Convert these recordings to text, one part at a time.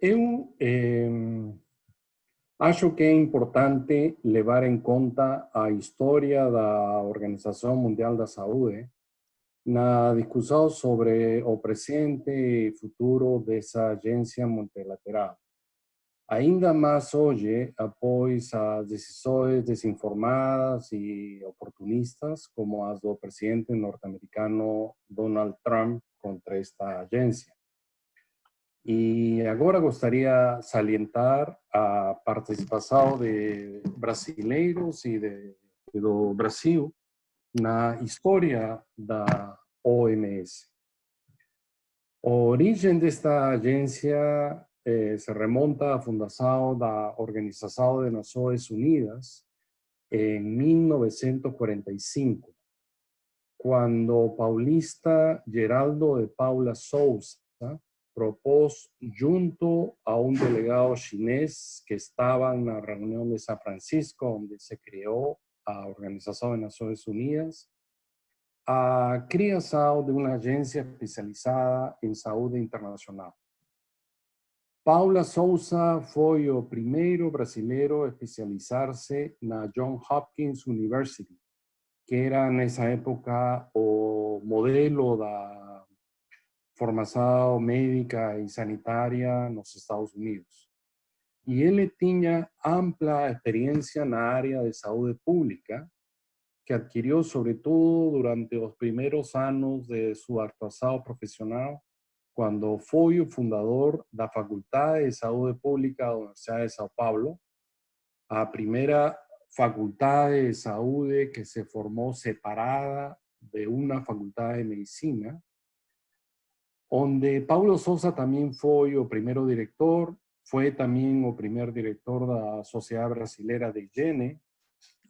Eu acho que é importante levar em conta a história da Organização Mundial da Saúde na discussão sobre o presente e futuro dessa agência multilateral. Ainda mais hoje, após as decisões desinformadas e oportunistas, como as do presidente norte-americano Donald Trump contra esta agência. E agora gostaria de salientar a participação de brasileiros e do Brasil na história da OMS. A origem desta agência se remonta à fundação da Organização das Nações Unidas em 1945, quando o paulista Geraldo de Paula Souza propôs, junto a um delegado chinês que estava na reunião de São Francisco, onde se criou a Organização das Nações Unidas, a criação de uma agência especializada em saúde internacional. Paula Souza foi o primeiro brasileiro a especializar-se na Johns Hopkins University, que era nessa época o modelo da formação médica e sanitária nos Estados Unidos. E ele tinha ampla experiência na área de saúde pública, que adquiriu sobretudo durante os primeiros anos de sua atuação profissional, quando foi o fundador da Faculdade de Saúde Pública da Universidade de São Paulo, a primeira faculdade de saúde que se formou separada de uma faculdade de medicina, onde Paulo Souza também foi o primeiro diretor, foi também o primeiro diretor da Sociedade Brasileira de Higiene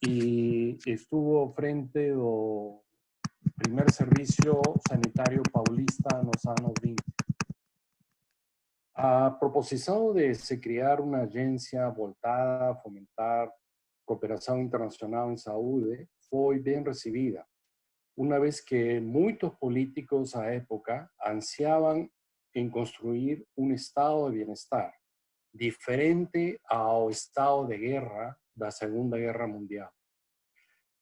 e estuvo frente do primeiro serviço sanitário paulista nos anos 20. A proposição de se criar uma agência voltada a fomentar cooperação internacional em saúde foi bem recebida, uma vez que muitos políticos à época ansiavam em construir um estado de bem-estar, diferente ao estado de guerra da Segunda Guerra Mundial.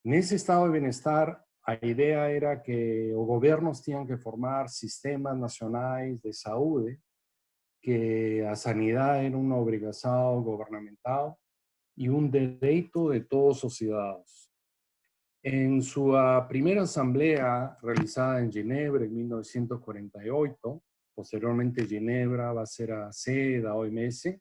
Nesse estado de bem-estar, a ideia era que os governos tinham que formar sistemas nacionais de saúde, que a sanidade era uma obrigação governamental e um direito de todos os cidadãos. En su primera asamblea realizada en Ginebra en 1948, posteriormente Ginebra va a ser a sede da OMS,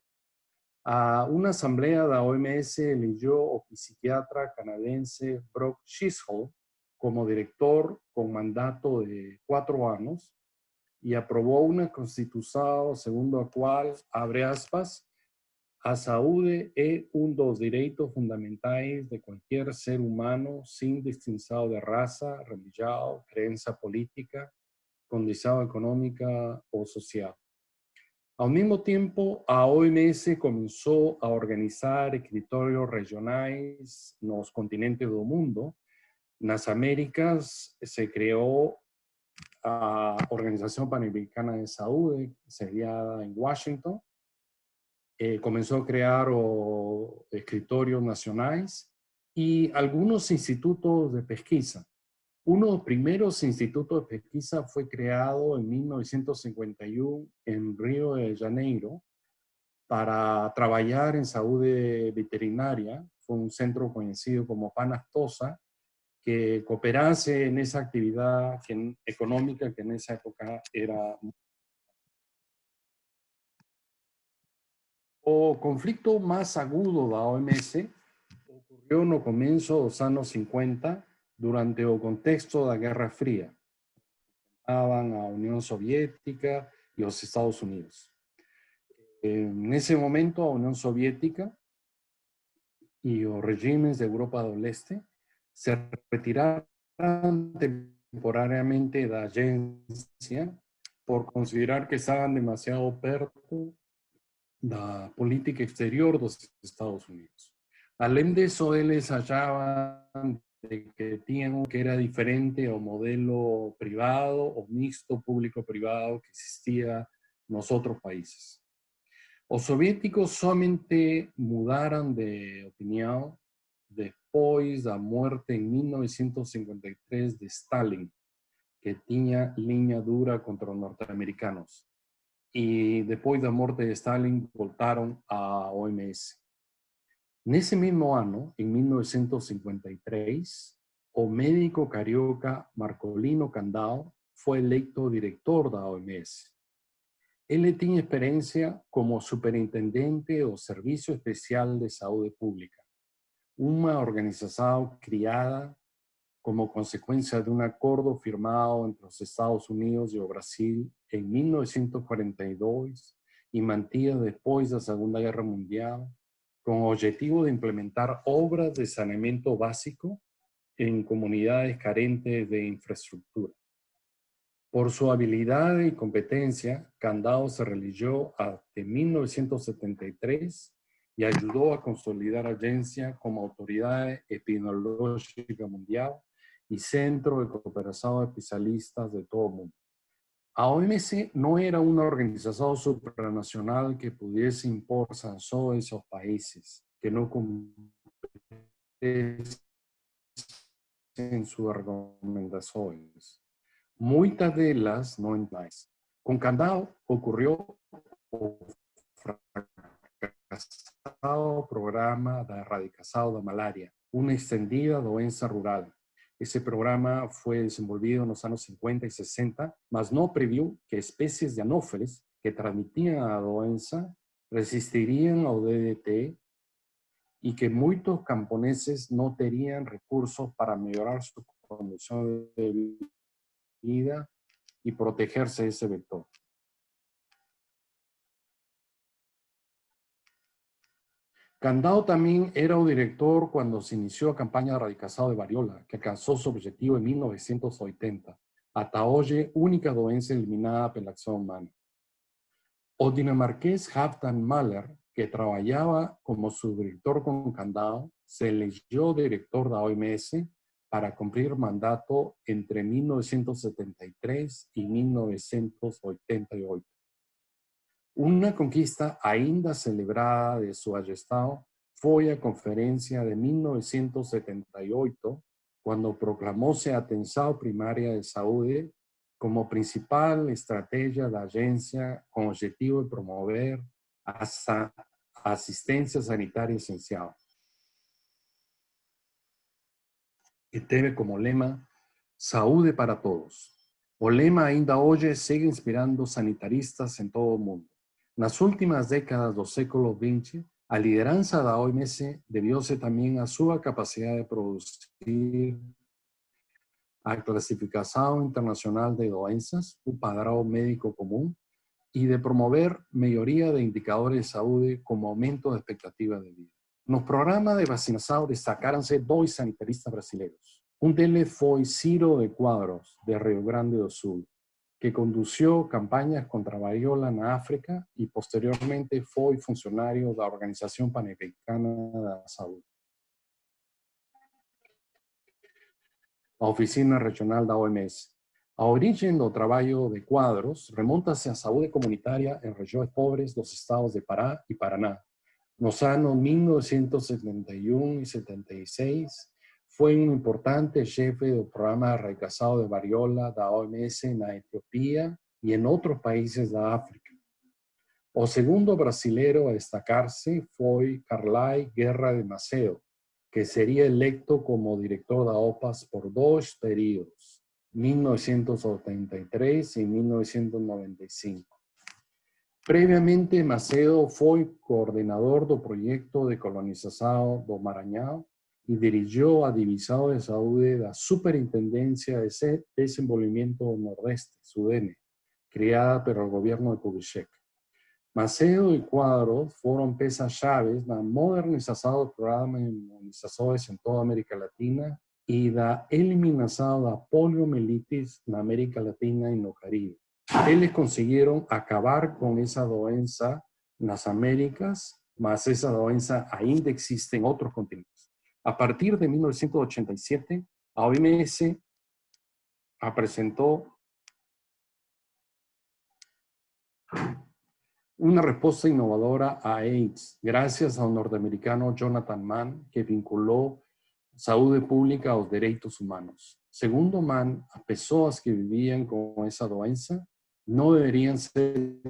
a una asamblea da OMS eligió o psiquiatra canadiense Brock Chisholm como director con mandato de 4 años y aprobó una constitución segundo la cual, abre aspas, a saúde é dos direitos fundamentais de qualquer ser humano, sem distinção de raça, religião, crença política, condição econômica ou social. Ao mesmo tempo, a OMS começou a organizar escritórios regionais nos continentes do mundo. Nas Américas se criou a Organização Pan-Americana de Saúde, sediada em Washington. Comenzó a crear escritorios nacionales y algunos institutos de pesquisa. Uno de los primeros institutos de pesquisa fue creado en 1951 en Río de Janeiro para trabajar en salud veterinaria. Fue un centro conocido como Panastosa, que cooperase en esa actividad económica que en esa época era. O conflicto más agudo da OMS ocorreu no começo dos anos 50, durante o contexto da Guerra Fria. Estaban a Unión Soviética y los Estados Unidos. En ese momento, a Unión Soviética y los regímenes de Europa del Este se retiraron temporariamente de la agencia por considerar que estaban demasiado perto da política exterior dos Estados Unidos. Além disso, eles achavam que tinham que era diferente ao modelo privado ou mixto público-privado que existia nos outros países. Os soviéticos somente mudaram de opinião depois da morte em 1953 de Stalin, que tinha linha dura contra os norte-americanos. E depois da morte de Stalin, voltaram à OMS. Nesse mesmo ano, em 1953, o médico carioca Marcolino Candau foi eleito diretor da OMS. Ele tinha experiência como superintendente do Serviço Especial de Saúde Pública, uma organização criada como consecuencia de un acuerdo firmado entre los Estados Unidos y Brasil en 1942 y mantida después de la Segunda Guerra Mundial, con el objetivo de implementar obras de saneamiento básico en comunidades carentes de infraestructura. Por su habilidad y competencia, Candau se religió hasta 1973 y ayudó a consolidar la agencia como autoridad epidemiológica mundial y centro de cooperación de especialistas de todo el mundo. A OMS no era una organización supranacional que pudiese impor sanciones a esos países que no cumpliesen sus recomendaciones. Muchas de las no entrais. Con Candau ocurrió o fracasado programa de erradicación de malaria, una extendida doença rural. Ese programa fue desenvolvido en los años 50 y 60, mas no previó que especies de anófeles que transmitían la doença resistirían al DDT y que muchos camponeses no tenían recursos para mejorar su condición de vida y protegerse de ese vector. Candau también era el director cuando se inició la campaña de erradicación de variola, que alcanzó su objetivo en 1980, hasta hoy única doença eliminada por la acción humana. O dinamarqués Halfdan Mahler, que trabajaba como subdirector con Candau, se eligió director de la OMS para cumplir mandato entre 1973 y 1988. Una conquista ainda celebrada de su majestad fue a conferencia de 1978, cuando proclamóse a atención primaria de salud como principal estrategia de la agencia con el objetivo de promover asistencia sanitaria esencial. Que teve como lema Saúde para Todos. O lema ainda hoje sigue inspirando sanitaristas en todo el mundo. Nas últimas décadas do século XX, a liderança da OMS debió-se também a sua capacidade de produzir a classificação internacional de doenças, o padrão médico comum, e de promover melhoria de indicadores de saúde como aumento da expectativa de vida. Nos programas de vacinação destacaram-se dois sanitaristas brasileiros. Um deles foi Ciro de Quadros, de Rio Grande do Sul, que condució campañas contra variola en África y posteriormente fue funcionario de la Organización Panamericana de la Salud. La Oficina Regional da OMS. A origem do trabalho de Quadros remonta-se à saúde comunitária em regiões pobres dos estados de Pará e Paraná. Nos anos 1971 e 76, foi um importante chefe do programa de erradicação de variola da OMS na Etiópia e em outros países da África. O segundo brasileiro a destacar-se foi Carlay Guerra de Macedo, que seria electo como diretor da OPAS por dois períodos, 1983 e 1995. Previamente, Macedo foi coordenador do projeto de colonização do Maranhão e dirigiu a Divisão de Saúde da Superintendência de Desenvolvimento do Nordeste, SUDENE, criada pelo governo de Kubitschek. Macedo e Quadros foram peças-chave na modernização do programa de imunizações em toda a América Latina e da eliminação da poliomielite na América Latina e no Caribe. Eles conseguiram acabar com essa doença nas Américas, mas essa doença ainda existe em outros continentes. A partir de 1987, a OMS apresentou una respuesta innovadora a AIDS, gracias al norteamericano Jonathan Mann, que vinculou saúde pública aos direitos humanos. Segundo Mann, as pessoas que vivían com essa doença não deveriam ser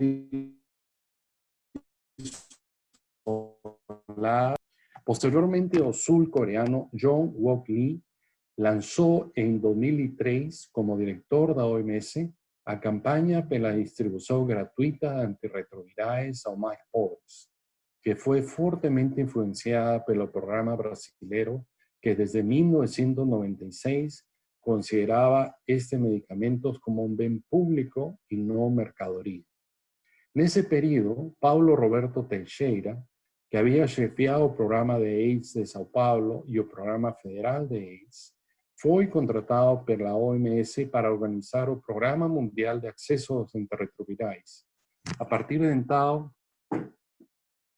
isoladas. Posteriormente, o sul-coreano John Wook Lee lançou em 2003, como diretor da OMS, a campanha pela distribuição gratuita de antirretrovirais aos mais pobres, que foi fortemente influenciada pelo programa brasileiro que desde 1996 considerava estes medicamentos como um bem público e não mercadoria. Nesse período, Paulo Roberto Teixeira, que havia chefiado o programa de AIDS de São Paulo e o programa federal de AIDS, foi contratado pela OMS para organizar o Programa Mundial de Acesso aos Antirretrovirais. A partir de então,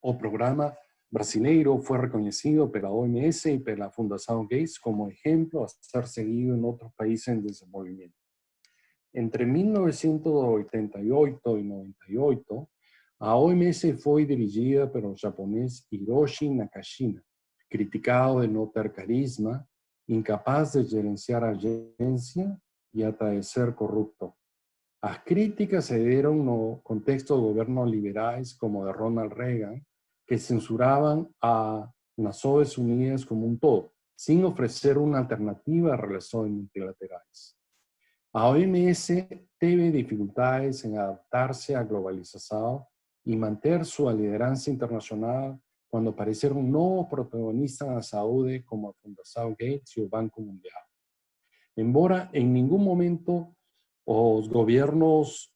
o programa brasileiro foi reconhecido pela OMS e pela Fundação Gates como exemplo a ser seguido em outros países em desenvolvimento. Entre 1988 e 98, a OMS foi dirigida pelo japonês Hiroshi Nakashima, criticado de não ter carisma, incapaz de gerenciar a agência e até de ser corrupto. As críticas se deram no contexto de governos liberais como de Ronald Reagan, que censuravam as Nações Unidas como um todo, sem oferecer uma alternativa a relações multilaterais. A OMS teve dificuldades em adaptar-se à globalização e manter sua liderança internacional quando apareceram novos protagonistas na saúde, como a Fundação Gates e o Banco Mundial. Embora em nenhum momento os governos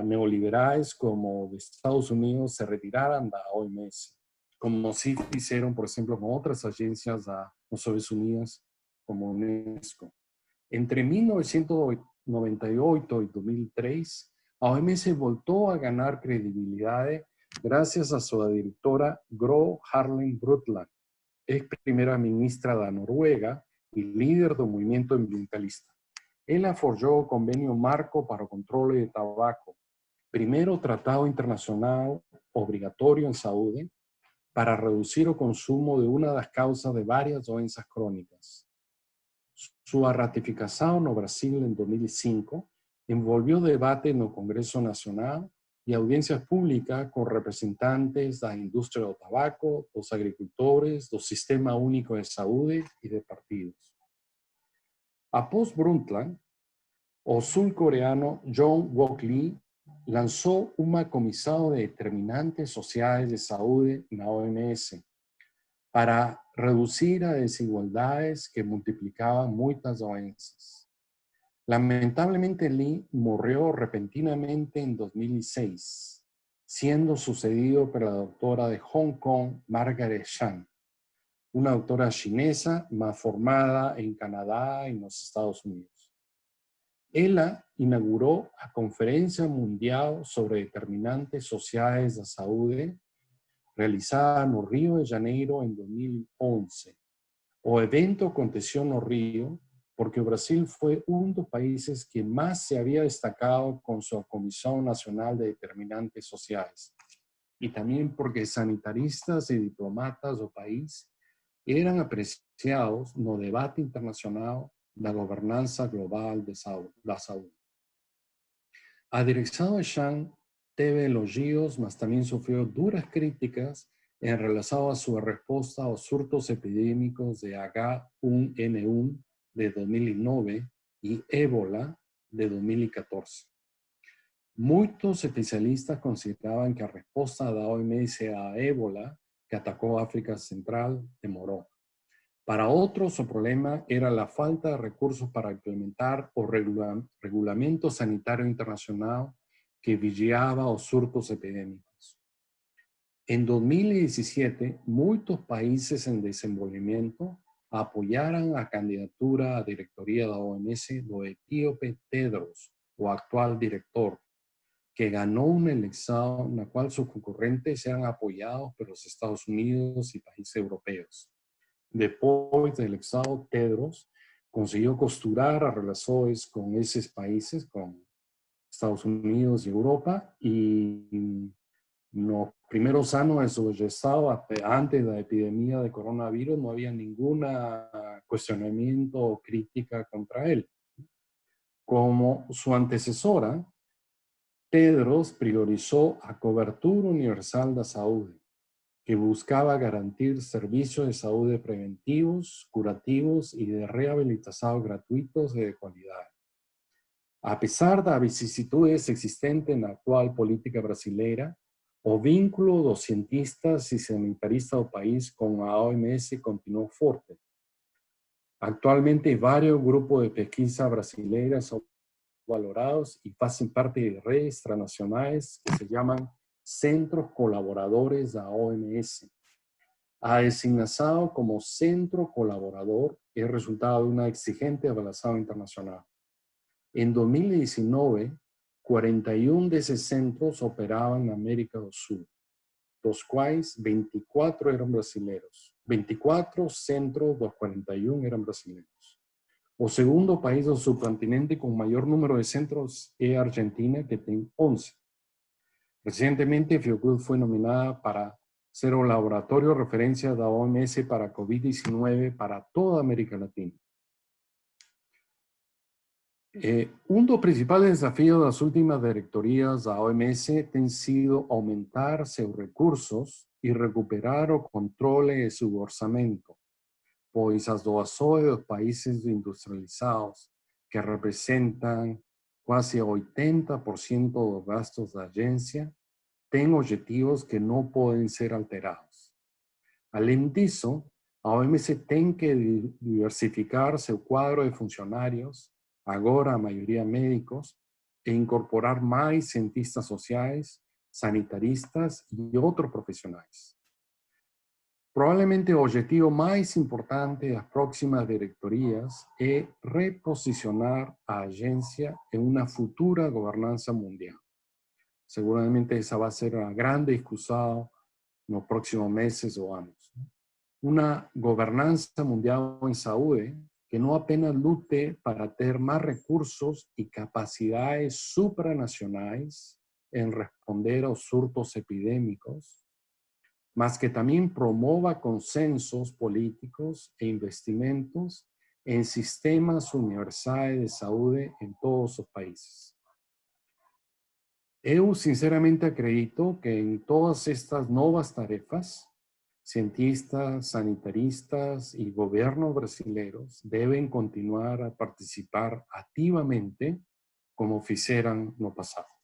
neoliberais, como os Estados Unidos, se retiraram da OMS, como se fizeram, por exemplo, com outras agências das Nações Unidas, como a Unesco. Entre 1998 e 2003, a OMS voltou a ganhar credibilidade graças a sua diretora Gro Harlem Brundtland, ex-primeira-ministra da Noruega e líder do movimento ambientalista. Ela forjou o convênio marco para o controle de tabaco, primeiro tratado internacional obrigatório em saúde para reduzir o consumo de uma das causas de várias doenças crônicas. Sua ratificação no Brasil em 2005 envolveu debate no Congresso Nacional e audiências públicas com representantes da indústria do tabaco, dos agricultores, do Sistema Único de Saúde e de partidos. Após Brundtland, o sul-coreano John Wook Lee lançou uma comissão de determinantes sociais de saúde na OMS para reduzir as desigualdades que multiplicavam muitas doenças. Lamentablemente, Lee morreu repentinamente en 2006, siendo sucedido por la doctora de Hong Kong, Margaret Chan, una doctora chinesa más formada en Canadá y en los Estados Unidos. Ella inauguró a Conferencia Mundial sobre Determinantes Sociais da Saúde, realizada no Rio de Janeiro en 2011. O evento aconteció no Rio porque Brasil fue uno de los países que más se había destacado con su Comisión Nacional de Determinantes Sociales. Y también porque sanitaristas y diplomatas del país eran apreciados no debate internacional da gobernança global da saúde. A direção de Chan teve elogios, mas também sofreu duras críticas em relação a sua resposta aos surtos epidêmicos de H1N1 de 2009 e Ébola de 2014. Muitos especialistas consideravam que a resposta da OMS a Ébola, que atacou a África Central, demorou. Para otros, el problema era la falta de recursos para implementar o regulamento sanitario internacional que vigiaba los surtos epidémicos. En 2017, muchos países en desenvolvimiento apoyaron a candidatura a diretoria da OMS do etíope Tedros, o actual director, que ganó una elección en la cual sus concurrentes eran apoyados por los Estados Unidos y países europeos. Depois da eleição, Tedros conseguiu costurar as relações com esses países, com Estados Unidos e Europa, e Nos primeros anos de su gestão, antes da epidemia de coronavírus, no había ningún cuestionamiento o crítica contra él. Como su antecesora, Tedros priorizó a cobertura universal da saúde, que buscaba garantir servicios de saúde preventivos, curativos y de reabilitación gratuitos y de calidad. A pesar das vicissitudes existentes na atual política brasileira, o vínculo dos cientistas e sanitaristas do país com a OMS continuou forte. Actualmente, vários grupos de pesquisa brasileiras são valorados y hacen parte de redes transnacionales que se llaman Centros Colaboradores da OMS. A designación como centro colaborador es resultado de una exigente evaluación internacional. En 2019, 41 de esos centros operaban en América do Sul, dos cuales 24 eran brasileños. 24 centros dos 41 eran brasileños. O segundo país do subcontinente con mayor número de centros es Argentina, que tiene 11. Recientemente, Fiocruz fue nominada para ser un laboratorio de referencia de la OMS para COVID-19 para toda América Latina. Un dos principales desafíos de las últimas directorías de la OMS ha sido aumentar sus recursos y recuperar o controle de su orçamento, pois as doações dos países industrializados, que representan quase 80% dos gastos da agência, têm objetivos que não podem ser alterados. Além disso, a OMS tem que diversificar seu quadro de funcionários, agora a maioria médicos, e incorporar mais cientistas sociais, sanitaristas e outros profissionais. Probablemente el objetivo más importante de las próximas directorías es reposicionar a la agencia en una futura gobernanza mundial. Seguramente esa va a ser una gran discusión en los próximos meses o años. Una gobernanza mundial en salud que no apenas lute para tener más recursos y capacidades supranacionales en responder a los surtos epidémicos, mas que también promova consensos políticos e investimentos en sistemas universales de salud en todos los países. Eu sinceramente acredito que en todas estas nuevas tarefas, cientistas, sanitaristas y gobiernos brasileños deben continuar a participar activamente como hicieron no pasado.